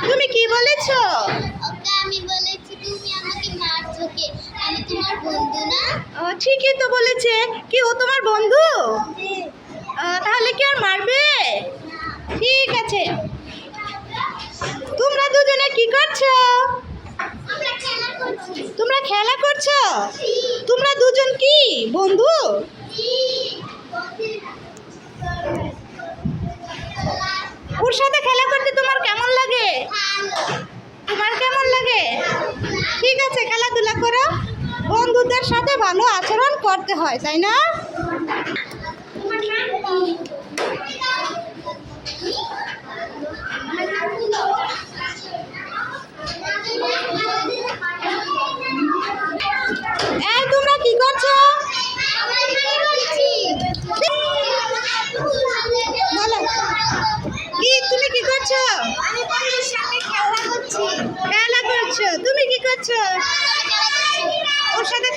তুমি কি বলেছো? ওকে আমি বলেছি তুমি আমাকে মারছো কে? আমি তোমার বন্ধু না? ঠিকই তো বলেছে। কি ও তোমার বন্ধু? তাহলে কি আর মারবে? ঠিক আছে। তোমরা দুজনে কি করছো? আমরা খেলা করছি। তোমরা খেলা করছো? তোমরা দুজন কি বন্ধু? ওর সাথে খেলা করতে তোমার কেমন লাগে? তোমার কেমন লাগে? ঠিক আছে, খেলাধুলা করো। বন্ধুদের সাথে ভালো আচরণ করতে হয়, তাই না? এই তোমরা কি করছো? বলো, কি তুমি কি করছো? খেলা করছো। তুমি কি করছো? ওর সাথে